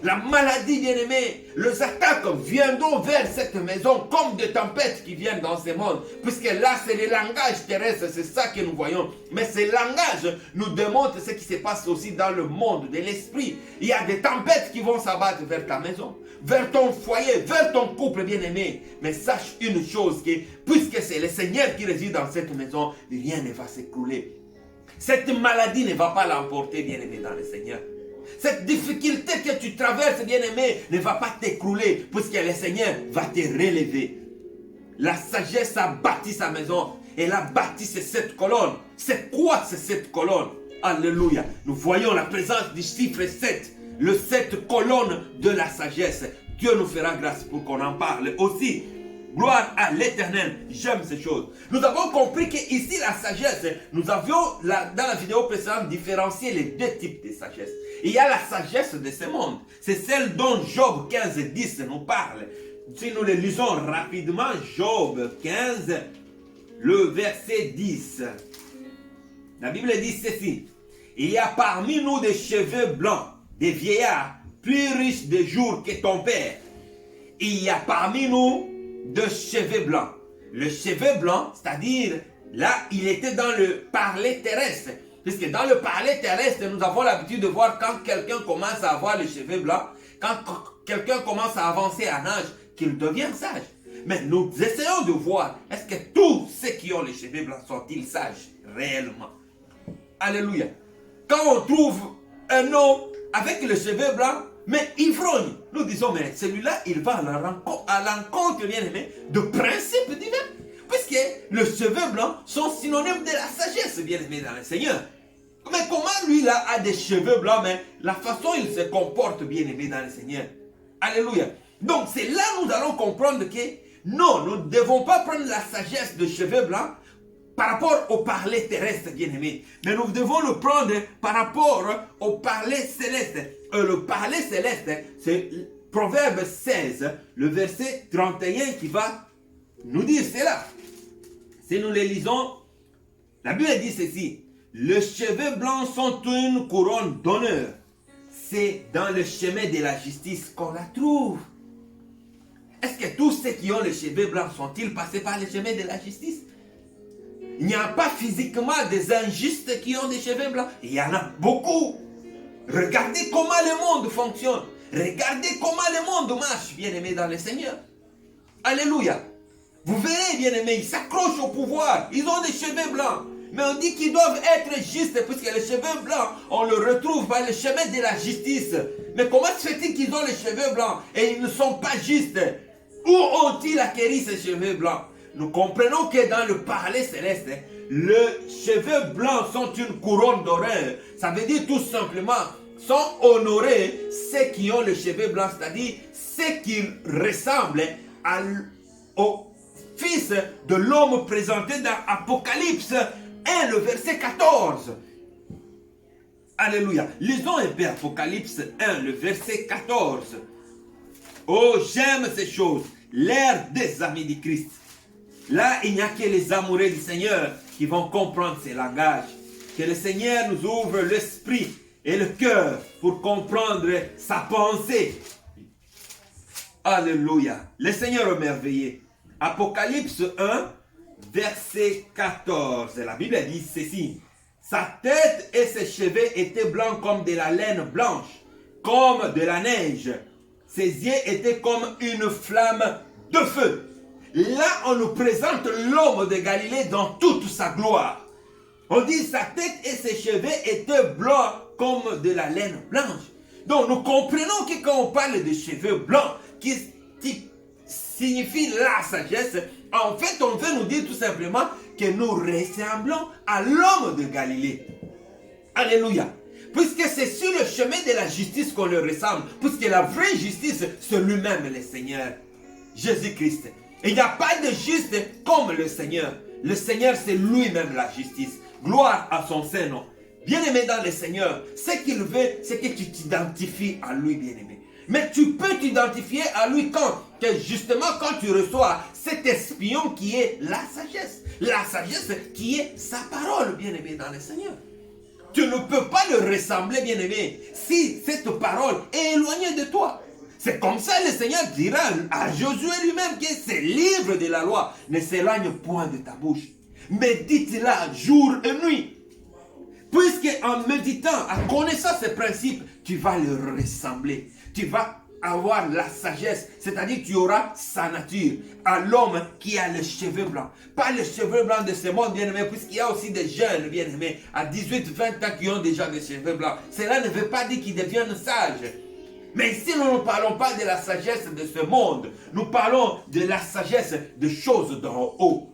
La maladie, bien-aimé, les attaques viendront vers cette maison comme des tempêtes qui viennent dans ce monde. Puisque là, c'est le langage terrestre, c'est ça que nous voyons. Mais ce langage nous démontre ce qui se passe aussi dans le monde de l'esprit. Il y a des tempêtes qui vont s'abattre vers ta maison, vers ton foyer, vers ton couple, bien-aimé. Mais sache une chose, que puisque c'est le Seigneur qui réside dans cette maison, rien ne va s'écrouler. Cette maladie ne va pas l'emporter, bien-aimé, dans le Seigneur. Cette difficulté que tu traverses, bien-aimé, ne va pas t'écrouler, puisque le Seigneur va te relever. La sagesse a bâti sa maison. Elle a bâti ces 7 colonnes. C'est quoi ces 7 colonnes? Alléluia. Nous voyons la présence du chiffre 7. Le 7 colonnes de la sagesse. Dieu nous fera grâce pour qu'on en parle aussi. Gloire à l'Éternel. J'aime ces choses. Nous avons compris qu'ici, la sagesse, nous avions, dans la vidéo précédente, différencié les 2 types de sagesse. Il y a la sagesse de ce monde. C'est celle dont Job 15 et 10 nous parle. Si nous le lisons rapidement, Job 15, le verset 10. La Bible dit ceci. Il y a parmi nous des cheveux blancs, des vieillards, plus riches de jours que ton père. Il y a parmi nous de cheveux blancs. Le cheveu blanc, c'est-à-dire, là, il était dans le parler terrestre. Puisque dans le parler terrestre, nous avons l'habitude de voir quand quelqu'un commence à avoir les cheveux blancs, quand quelqu'un commence à avancer en âge, qu'il devient sage. Mais nous essayons de voir, est-ce que tous ceux qui ont les cheveux blancs sont-ils sages réellement? Alléluia. Quand on trouve un homme avec les cheveux blancs, mais ivrogne, nous disons, mais celui-là, il va à l'encontre, bien aimé, de principes divins. Puisque les cheveux blancs sont synonymes de la sagesse, bien aimé dans le Seigneur. Mais comment lui là a des cheveux blancs, mais la façon il se comporte, bien aimé dans le Seigneur. Alléluia. Donc c'est là nous allons comprendre que non, nous ne devons pas prendre la sagesse de cheveux blancs par rapport au parler terrestre, bien aimé. Mais nous devons le prendre par rapport au parler céleste. Le parler céleste, c'est Proverbe 16, le verset 31 qui va nous dire cela. Si nous les lisons, la Bible dit ceci. Les cheveux blancs sont une couronne d'honneur. C'est dans le chemin de la justice qu'on la trouve. Est-ce que tous ceux qui ont les cheveux blancs sont-ils passés par le chemin de la justice? Il n'y a pas physiquement des injustes qui ont des cheveux blancs. Il y en a beaucoup. Regardez comment le monde fonctionne. Regardez comment le monde marche, bien-aimés dans le Seigneur. Alléluia. Vous verrez, bien-aimés, ils s'accrochent au pouvoir. Ils ont des cheveux blancs. Mais on dit qu'ils doivent être justes, puisque les cheveux blancs, on le retrouve par le chemin de la justice. Mais comment se fait-il qu'ils ont les cheveux blancs et ils ne sont pas justes? Où ont-ils acquis ces cheveux blancs? Nous comprenons que dans le parler céleste, les cheveux blancs sont une couronne d'honneur. Ça veut dire tout simplement, sont honorés ceux qui ont les cheveux blancs, c'est-à-dire ceux qui ressemblent au Fils de l'homme présenté dans Apocalypse 1, le verset 14. Alléluia. Lisons un peu Apocalypse 1, le verset 14. Oh, j'aime ces choses. l'ère des amis du Christ. Là, il n'y a que les amoureux du Seigneur qui vont comprendre ces langages. Que le Seigneur nous ouvre l'esprit et le cœur pour comprendre sa pensée. Alléluia. Le Seigneur est merveilleux. Apocalypse 1, verset 14. La Bible dit ceci. Sa tête et ses cheveux étaient blancs comme de la laine blanche, comme de la neige. Ses yeux étaient comme une flamme de feu. Là, on nous présente l'homme de Galilée dans toute sa gloire. On dit sa tête et ses cheveux étaient blancs comme de la laine blanche. Donc, nous comprenons que quand on parle de cheveux blancs, qui signifie la sagesse, en fait, on veut nous dire tout simplement que nous ressemblons à l'homme de Galilée. Alléluia. Puisque c'est sur le chemin de la justice qu'on le ressemble. Puisque la vraie justice, c'est lui-même le Seigneur, Jésus-Christ. Il n'y a pas de juste comme le Seigneur. Le Seigneur, c'est lui-même la justice. Gloire à son Saint-Nom. Bien-aimé dans le Seigneur, ce qu'il veut, c'est que tu t'identifies à lui, bien-aimé. Mais tu peux t'identifier à lui quand? Que justement quand tu reçois cet espion qui est la sagesse. La sagesse qui est sa parole, bien-aimé dans le Seigneur. Tu ne peux pas le ressembler, bien-aimé, si cette parole est éloignée de toi. C'est comme ça le Seigneur dira à Josué lui-même que ces livres de la loi ne s'éloignent point de ta bouche. Médite-la jour et nuit. Puisque en méditant, en connaissant ces principes, tu vas le ressembler. Tu vas avoir la sagesse, c'est-à-dire que tu auras sa nature, à l'homme qui a les cheveux blancs. Pas les cheveux blancs de ce monde, bien-aimé, puisqu'il y a aussi des jeunes, bien-aimés, à 18-20 ans qui ont déjà des cheveux blancs. Cela ne veut pas dire qu'ils deviennent sages. Mais ici, nous ne parlons pas de la sagesse de ce monde. Nous parlons de la sagesse de choses d'en haut.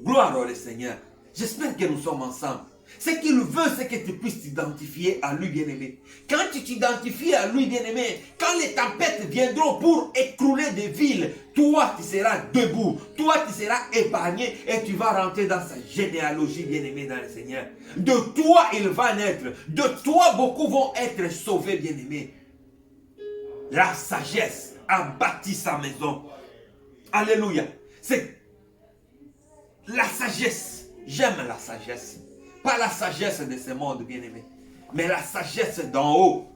Gloire au Seigneur. J'espère que nous sommes ensemble. Ce qu'il veut, c'est que tu puisses t'identifier à lui, bien-aimé. Quand tu t'identifies à lui, bien-aimé, quand les tempêtes viendront pour écrouler des villes, toi, tu seras debout. Toi, tu seras épargné et tu vas rentrer dans sa généalogie, bien-aimé, dans le Seigneur. De toi, il va naître. De toi, beaucoup vont être sauvés, bien-aimé. La sagesse a bâti sa maison. Alléluia. C'est la sagesse. J'aime la sagesse. Pas la sagesse de ce monde, bien-aimé, mais la sagesse d'en haut.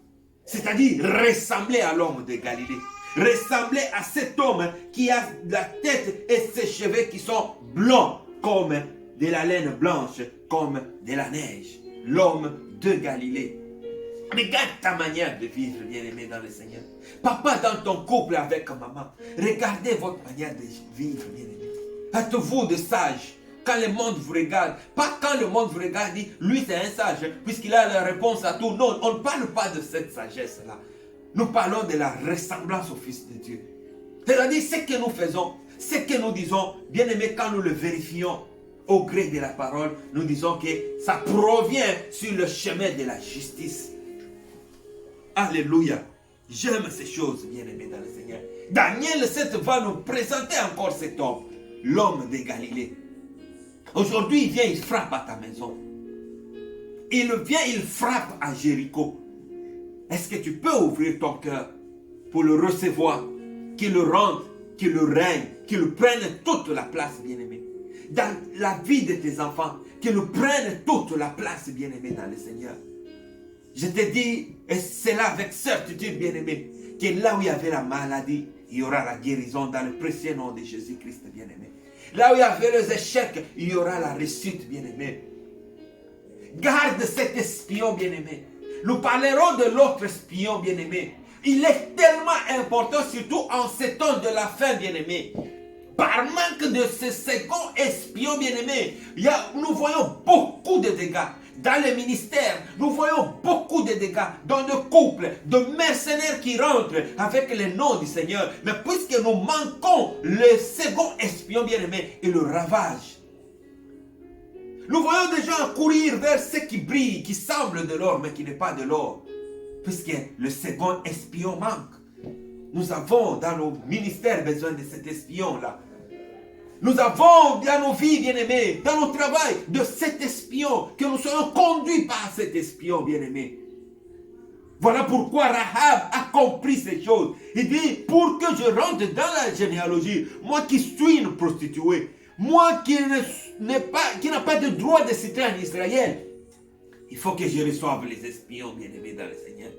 C'est-à-dire ressembler à l'homme de Galilée. Ressembler à cet homme qui a la tête et ses cheveux qui sont blancs comme de la laine blanche, comme de la neige. L'homme de Galilée. Regarde ta manière de vivre, bien-aimé dans le Seigneur. Papa, dans ton couple avec maman, regardez votre manière de vivre, bien-aimé. Faites-vous de sages. Quand le monde vous regarde, pas quand le monde vous regarde, dit, lui c'est un sage, puisqu'il a la réponse à tout. Non, on ne parle pas de cette sagesse-là. Nous parlons de la ressemblance au Fils de Dieu. C'est-à-dire ce que nous faisons, ce que nous disons, bien aimé, quand nous le vérifions au gré de la parole, nous disons que ça provient sur le chemin de la justice. Alléluia. J'aime ces choses, bien aimé dans le Seigneur. Daniel 7 va nous présenter encore cet homme, l'homme de Galilée. Aujourd'hui, il vient, il frappe à ta maison. Il vient, il frappe à Jéricho. Est-ce que tu peux ouvrir ton cœur pour le recevoir, qu'il le rentre, qu'il le règne, qu'il prenne toute la place, bien-aimé. Dans la vie de tes enfants, qu'il prenne toute la place, bien-aimé, dans le Seigneur. Je te dis, et c'est là avec certitude, bien-aimé, que là où il y avait la maladie, il y aura la guérison dans le précieux nom de Jésus-Christ, bien-aimé. Là où il y avait les échecs, il y aura la réussite, bien-aimé. Garde cet espion, bien-aimé. Nous parlerons de l'autre espion, bien-aimé. Il est tellement important, surtout en ces temps de la fin, bien-aimé. Par manque de ce second espion, bien-aimé, nous voyons beaucoup de dégâts. Dans les ministères, nous voyons beaucoup de dégâts dans le couple, de mercenaires qui rentrent avec le nom du Seigneur. Mais puisque nous manquons le second espion bien-aimé, il le ravage. Nous voyons des gens courir vers ce qui brille, qui semble de l'or, mais qui n'est pas de l'or. Puisque le second espion manque. Nous avons dans nos ministères besoin de cet espion-là. Nous avons dans nos vies, bien-aimés, dans notre travail, de cet espion, que nous soyons conduits par cet espion, bien-aimé. Voilà pourquoi Rahab a compris ces choses. Il dit, pour que je rentre dans la généalogie, moi qui suis une prostituée, moi qui n'a pas de droit de citer en Israël, il faut que je reçoive les espions bien-aimés dans le Seigneur.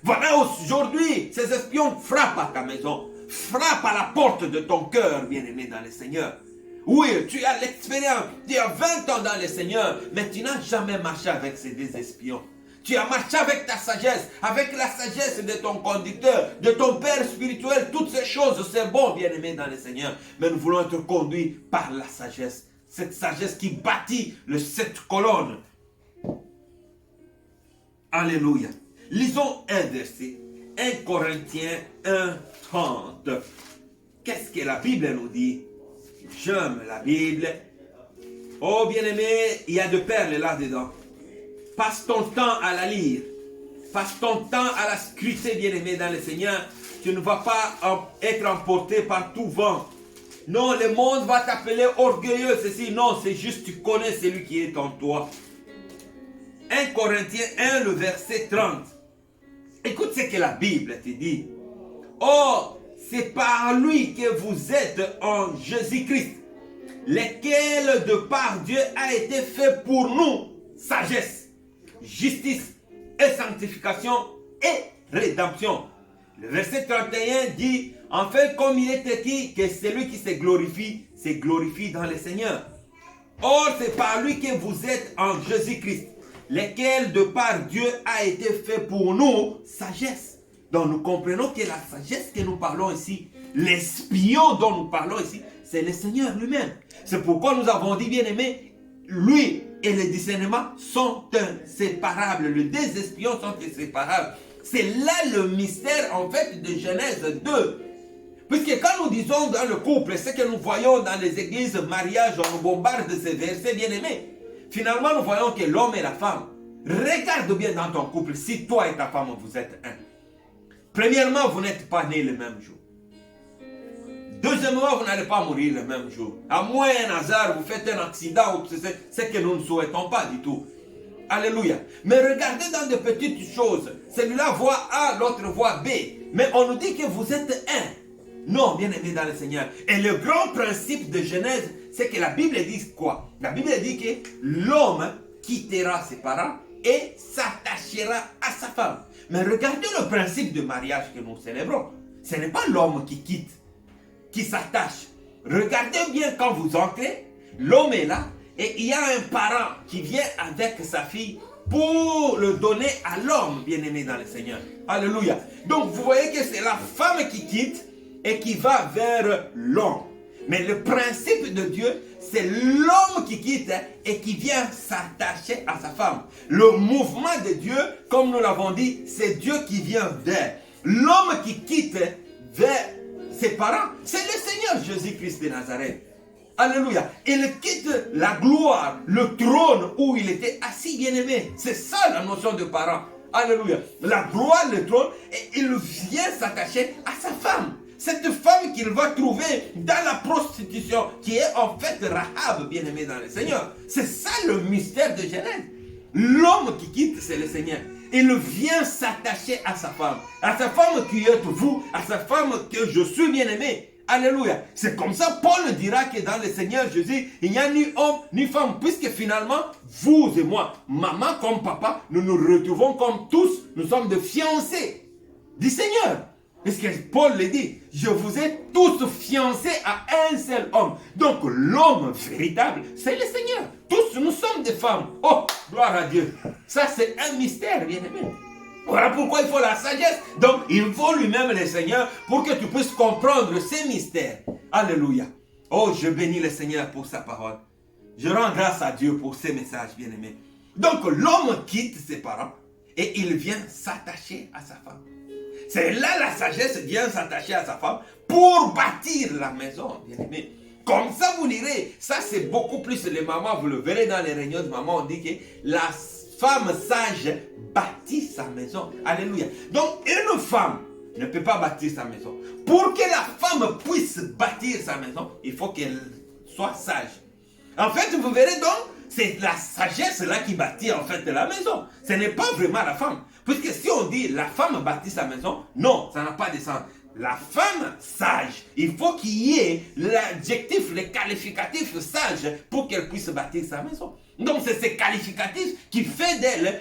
Voilà, aujourd'hui, ces espions frappent à ta maison, frappent à la porte de ton cœur, bien-aimé dans le Seigneur. Oui, tu as l'expérience, tu as 20 ans dans le Seigneur, mais tu n'as jamais marché avec ces deux espions. Tu as marché avec ta sagesse, avec la sagesse de ton conducteur, de ton père spirituel. Toutes ces choses, c'est bon, bien-aimé dans le Seigneur. Mais nous voulons être conduits par la sagesse. Cette sagesse qui bâtit les 7 colonnes. Alléluia. Lisons un verset. 1 Corinthiens 1, 30. Qu'est-ce que la Bible nous dit? J'aime la Bible. Oh, bien-aimé, il y a de perles là-dedans. Passe ton temps à la lire. Passe ton temps à la scruter, bien-aimé dans le Seigneur. Tu ne vas pas être emporté par tout vent. Non, le monde va t'appeler orgueilleux, ceci. Non, c'est juste tu connais celui qui est en toi. 1 Corinthiens 1, le verset 30. Écoute ce que la Bible te dit. Oh, c'est par lui que vous êtes en Jésus-Christ, lequel de par Dieu a été fait pour nous sagesse, justice et sanctification et rédemption. Le verset 31 dit, en fait, comme il est écrit, que celui qui se glorifie dans le Seigneur. Or, c'est par lui que vous êtes en Jésus-Christ, lequel de par Dieu a été fait pour nous sagesse. Donc nous comprenons que la sagesse que nous parlons ici, l'espion dont nous parlons ici, c'est le Seigneur lui-même. C'est pourquoi nous avons dit, bien aimé, lui et le discernement sont inséparables. Les deux espions sont inséparables. C'est là le mystère en fait de Genèse 2. Puisque quand nous disons dans le couple, ce que nous voyons dans les églises, mariage, on nous bombarde de ces versets, bien aimés. Finalement, nous voyons que l'homme et la femme, regarde bien dans ton couple, si toi et ta femme vous êtes un. Premièrement, vous n'êtes pas nés le même jour. Deuxièmement, vous n'allez pas mourir le même jour. À moins un hasard, vous faites un accident, c'est que nous ne souhaitons pas du tout. Alléluia. Mais regardez dans de petites choses. Celui-là voit A, l'autre voit B. Mais on nous dit que vous êtes un. Non, bien aimé dans le Seigneur. Et le grand principe de Genèse, c'est que la Bible dit quoi? La Bible dit que l'homme quittera ses parents et s'attachera à sa femme. Mais regardez le principe de mariage que nous célébrons. Ce n'est pas l'homme qui quitte, qui s'attache. Regardez bien quand vous entrez, l'homme est là et il y a un parent qui vient avec sa fille pour le donner à l'homme bien-aimé dans le Seigneur. Alléluia. Donc vous voyez que c'est la femme qui quitte et qui va vers l'homme. Mais le principe de Dieu, c'est l'homme qui quitte et qui vient s'attacher à sa femme. Le mouvement de Dieu, comme nous l'avons dit, c'est Dieu qui vient vers. L'homme qui quitte vers ses parents, c'est le Seigneur Jésus-Christ de Nazareth. Alléluia. Il quitte la gloire, le trône où il était assis, bien-aimé. C'est ça la notion de parent. Alléluia. La gloire, le trône, et il vient s'attacher à sa femme. Cette femme qu'il va trouver dans la prostitution, qui est en fait Rahab, bien-aimé dans le Seigneur. C'est ça le mystère de Genèse. L'homme qui quitte, c'est le Seigneur. Il vient s'attacher à sa femme qui êtes vous, à sa femme que je suis bien-aimé. Alléluia. C'est comme ça, Paul dira que dans le Seigneur Jésus, il n'y a ni homme ni femme, puisque finalement, vous et moi, maman comme papa, nous nous retrouvons comme tous, nous sommes des fiancés du Seigneur. Parce que Paul le dit, je vous ai tous fiancés à un seul homme. Donc l'homme véritable, c'est le Seigneur. Tous nous sommes des femmes. Oh, gloire à Dieu. Ça c'est un mystère, bien aimé. Voilà pourquoi il faut la sagesse. Donc il faut lui-même le Seigneur pour que tu puisses comprendre ces mystères. Alléluia. Oh, je bénis le Seigneur pour sa parole. Je rends grâce à Dieu pour ces messages, bien aimés. Donc l'homme quitte ses parents et il vient s'attacher à sa femme. C'est là la sagesse vient s'attacher à sa femme pour bâtir la maison, bien aimé. Comme ça, vous lirez. Ça, c'est beaucoup plus les mamans. Vous le verrez dans les réunions de maman. On dit que la femme sage bâtit sa maison. Alléluia. Donc, une femme ne peut pas bâtir sa maison. Pour que la femme puisse bâtir sa maison, il faut qu'elle soit sage. En fait, vous verrez donc, c'est la sagesse là qui bâtit en fait la maison. Ce n'est pas vraiment la femme. Puisque si on dit la femme bâtit sa maison, non, ça n'a pas de sens. La femme sage, il faut qu'il y ait l'adjectif, le qualificatif sage pour qu'elle puisse bâtir sa maison. Donc c'est ces qualificatifs qui fait d'elle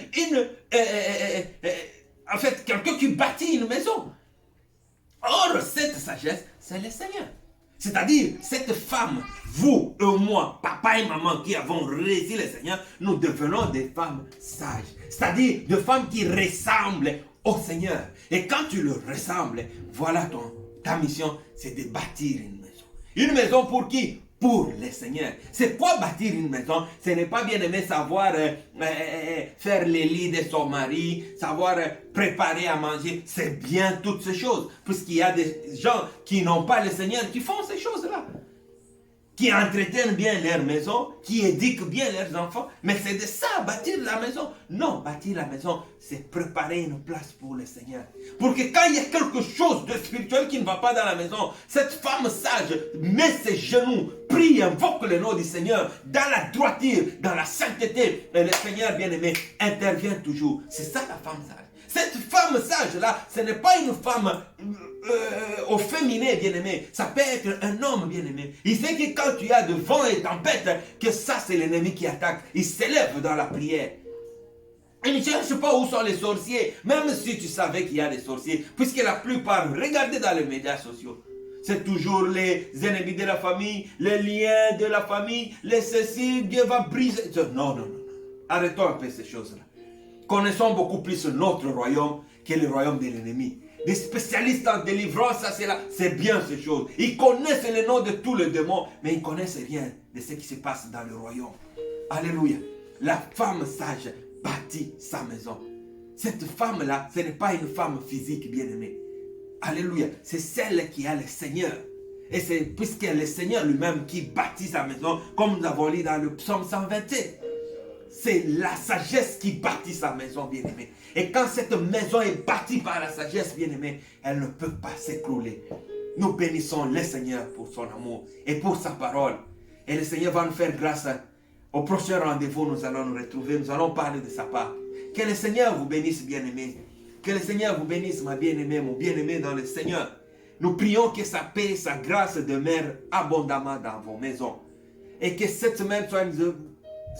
en fait, quelqu'un qui bâtit une maison. Or, cette sagesse, c'est le Seigneur. C'est-à-dire, cette femme, vous et moi, papa et maman qui avons réussi le Seigneur, nous devenons des femmes sages. C'est-à-dire, des femmes qui ressemblent au Seigneur. Et quand tu le ressembles, voilà ta mission, c'est de bâtir une maison. Une maison pour qui? Pour le Seigneur. C'est quoi bâtir une maison? Ce n'est pas bien aimé savoir faire les lits de son mari, savoir préparer à manger. C'est bien toutes ces choses. Puisqu'il y a des gens qui n'ont pas le Seigneur qui font ces choses-là. Qui entretiennent bien leur maison, qui éduquent bien leurs enfants. Mais c'est de ça, bâtir la maison. Non, bâtir la maison, c'est préparer une place pour le Seigneur. Pour que quand il y a quelque chose de spirituel qui ne va pas dans la maison, cette femme sage met ses genoux, prie, invoque le nom du Seigneur, dans la droiture, dans la sainteté. Et le Seigneur bien-aimé intervient toujours. C'est ça la femme sage. Cette femme sage-là, ce n'est pas une femme au féminin bien-aimé. Ça peut être un homme bien-aimé. Il sait que quand tu as de vent et tempête, que ça c'est l'ennemi qui attaque. Il s'élève dans la prière. Il ne cherche pas où sont les sorciers. Même si tu savais qu'il y a des sorciers. Puisque la plupart, regardez dans les médias sociaux. C'est toujours les ennemis de la famille, les liens de la famille, les ceci, Dieu va briser. Non, non, non. Arrêtons un peu ces choses-là. Connaissons beaucoup plus notre royaume que le royaume de l'ennemi. Des spécialistes en délivrance, ça c'est là, c'est bien ces choses. Ils connaissent le nom de tous les démons, mais ils ne connaissent rien de ce qui se passe dans le royaume. Alléluia. La femme sage bâtit sa maison. Cette femme-là, ce n'est pas une femme physique bien-aimée. Alléluia. C'est celle qui a le Seigneur. Et c'est puisque le Seigneur lui-même qui bâtit sa maison, comme nous avons lu dans le psaume 127. C'est la sagesse qui bâtit sa maison, bien-aimée. Et quand cette maison est bâtie par la sagesse, bien-aimée, elle ne peut pas s'écrouler. Nous bénissons le Seigneur pour son amour et pour sa parole. Et le Seigneur va nous faire grâce. Au prochain rendez-vous, nous allons nous retrouver. Nous allons parler de sa part. Que le Seigneur vous bénisse, bien-aimé. Que le Seigneur vous bénisse, ma bien-aimée, mon bien-aimé dans le Seigneur. Nous prions que sa paix, sa grâce demeure abondamment dans vos maisons. Et que cette semaine soit une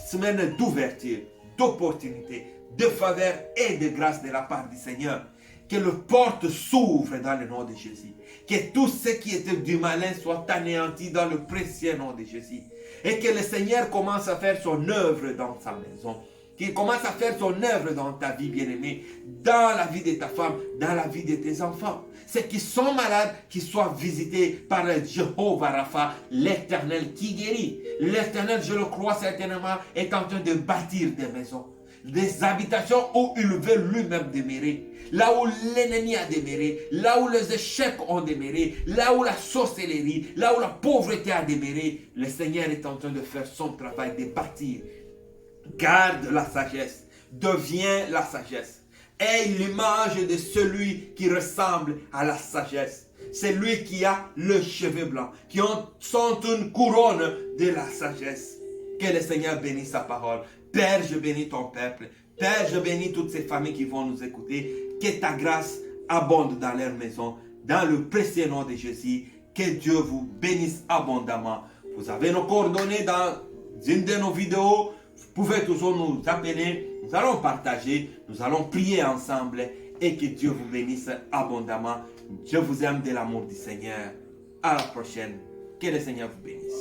semaine d'ouverture, d'opportunité, de faveur et de grâce de la part du Seigneur. Que les portes s'ouvrent dans le nom de Jésus. Que tout ce qui était du malin soit anéanti dans le précieux nom de Jésus. Et que le Seigneur commence à faire son œuvre dans sa maison. Qu'il commence à faire son œuvre dans ta vie, bien-aimée, dans la vie de ta femme, dans la vie de tes enfants. Ceux qui sont malades, qu'ils soient visités par Jéhovah Rapha, l'Éternel qui guérit. L'Éternel, je le crois certainement, est en train de bâtir des maisons, des habitations où il veut lui-même demeurer. Là où l'ennemi a demeuré, là où les échecs ont demeuré, là où la sorcellerie, là où la pauvreté a demeuré, le Seigneur est en train de faire son travail de bâtir. Garde la sagesse, deviens la sagesse. Aie l'image de celui qui ressemble à la sagesse. C'est lui qui a le cheveu blanc, qui sont une couronne de la sagesse. Que le Seigneur bénisse sa parole. Père, je bénis ton peuple. Père, je bénis toutes ces familles qui vont nous écouter. Que ta grâce abonde dans leur maison. Dans le précieux nom de Jésus. Que Dieu vous bénisse abondamment. Vous avez nos coordonnées dans une de nos vidéos. Vous pouvez toujours nous appeler, nous allons partager, nous allons prier ensemble et que Dieu vous bénisse abondamment. Je vous aime de l'amour du Seigneur. À la prochaine. Que le Seigneur vous bénisse.